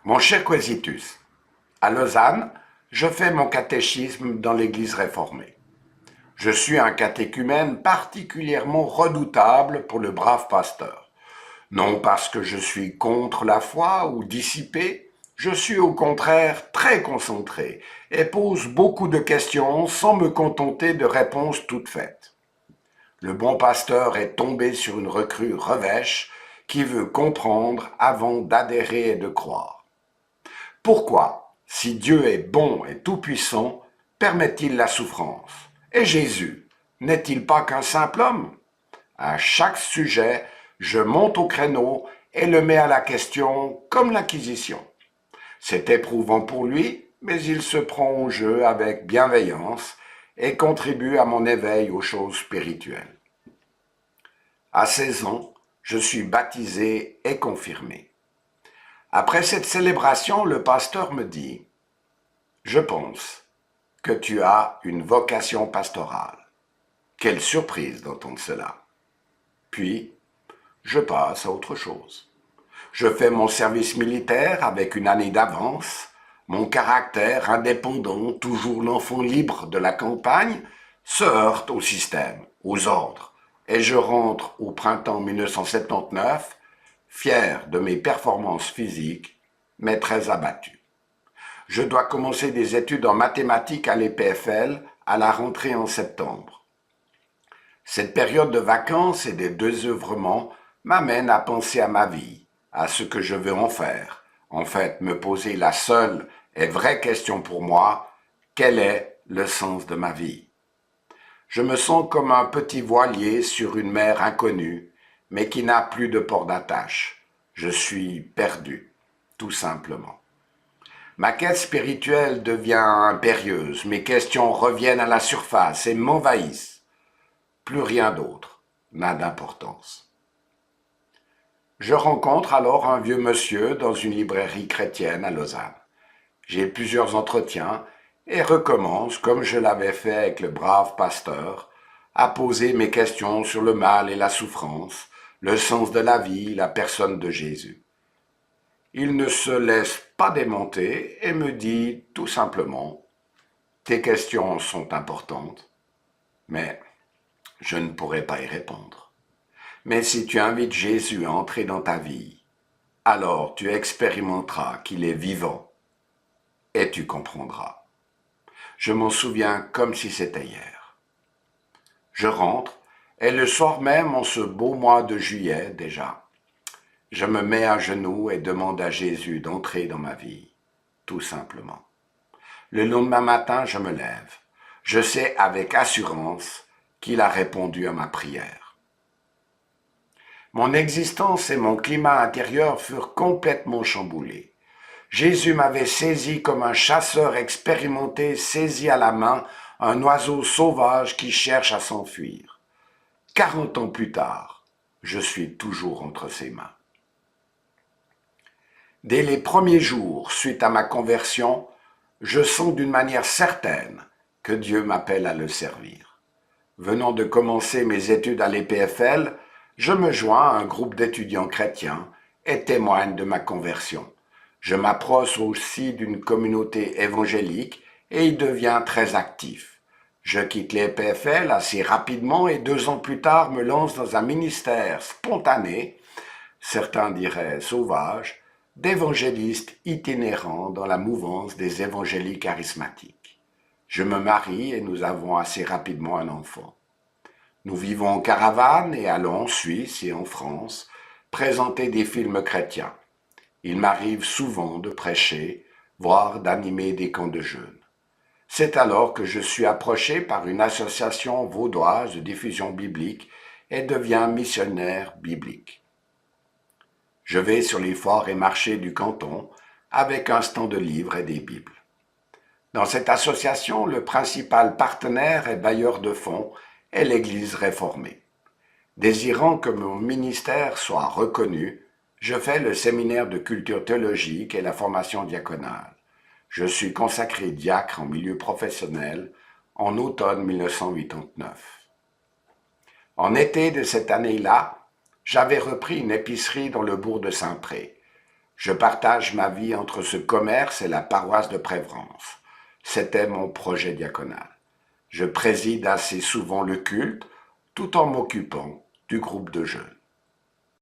Mon cher Quesitus, à Lausanne, je fais mon catéchisme dans l'Église réformée. Je suis un catéchumène particulièrement redoutable pour le brave pasteur. Non parce que je suis contre la foi ou dissipé, je suis au contraire très concentré et pose beaucoup de questions sans me contenter de réponses toutes faites. Le bon pasteur est tombé sur une recrue revêche qui veut comprendre avant d'adhérer et de croire. Pourquoi, si Dieu est bon et tout-puissant, permet-il la souffrance? Et Jésus, n'est-il pas qu'un simple homme? À chaque sujet, je monte au créneau et le mets à la question comme l'Inquisition. C'est éprouvant pour lui, mais il se prend au jeu avec bienveillance et contribue à mon éveil aux choses spirituelles. À 16 ans, je suis baptisé et confirmé. Après cette célébration, le pasteur me dit « Je pense que tu as une vocation pastorale. » Quelle surprise d'entendre cela. Puis, je passe à autre chose. Je fais mon service militaire avec une année d'avance. Mon caractère indépendant, toujours l'enfant libre de la campagne, se heurte au système, aux ordres, et je rentre au printemps 1979, fier de mes performances physiques, mais très abattu. Je dois commencer des études en mathématiques à l'EPFL à la rentrée en septembre. Cette période de vacances et de désœuvrement m'amène à penser à ma vie, à ce que je veux en faire. En fait, me poser la seule et vraie question pour moi, quel est le sens de ma vie? Je me sens comme un petit voilier sur une mer inconnue, mais qui n'a plus de port d'attache. Je suis perdu, tout simplement. Ma quête spirituelle devient impérieuse, mes questions reviennent à la surface et m'envahissent. Plus rien d'autre n'a d'importance. Je rencontre alors un vieux monsieur dans une librairie chrétienne à Lausanne. J'ai plusieurs entretiens et recommence, comme je l'avais fait avec le brave pasteur, à poser mes questions sur le mal et la souffrance, le sens de la vie, la personne de Jésus. Il ne se laisse pas démonter et me dit tout simplement « Tes questions sont importantes, mais je ne pourrai pas y répondre. Mais si tu invites Jésus à entrer dans ta vie, alors tu expérimenteras qu'il est vivant et tu comprendras. » Je m'en souviens comme si c'était hier. Je rentre et le soir même, en ce beau mois de juillet déjà, je me mets à genoux et demande à Jésus d'entrer dans ma vie, tout simplement. Le lendemain matin, je me lève. Je sais avec assurance qu'il a répondu à ma prière. Mon existence et mon climat intérieur furent complètement chamboulés. Jésus m'avait saisi comme un chasseur expérimenté saisit à la main un oiseau sauvage qui cherche à s'enfuir. 40 ans plus tard, je suis toujours entre ses mains. Dès les premiers jours suite à ma conversion, je sens d'une manière certaine que Dieu m'appelle à le servir. Venant de commencer mes études à l'EPFL, je me joins à un groupe d'étudiants chrétiens et témoigne de ma conversion. Je m'approche aussi d'une communauté évangélique et y deviens très actif. Je quitte l'EPFL assez rapidement et 2 ans plus tard me lance dans un ministère spontané, certains diraient sauvage, d'évangéliste itinérant dans la mouvance des évangéliques charismatiques. Je me marie et nous avons assez rapidement un enfant. Nous vivons en caravane et allons en Suisse et en France présenter des films chrétiens. Il m'arrive souvent de prêcher, voire d'animer des camps de jeunes. C'est alors que je suis approché par une association vaudoise de diffusion biblique et deviens missionnaire biblique. Je vais sur les foires et marchés du canton avec un stand de livres et des Bibles. Dans cette association, le principal partenaire et bailleur de fonds est l'Église réformée. Désirant que mon ministère soit reconnu, je fais le séminaire de culture théologique et la formation diaconale. Je suis consacré diacre en milieu professionnel en automne 1989. En été de cette année-là, j'avais repris une épicerie dans le bourg de Saint-Pré. Je partage ma vie entre ce commerce et la paroisse de Prévrance. C'était mon projet diaconal. Je préside assez souvent le culte tout en m'occupant du groupe de jeunes.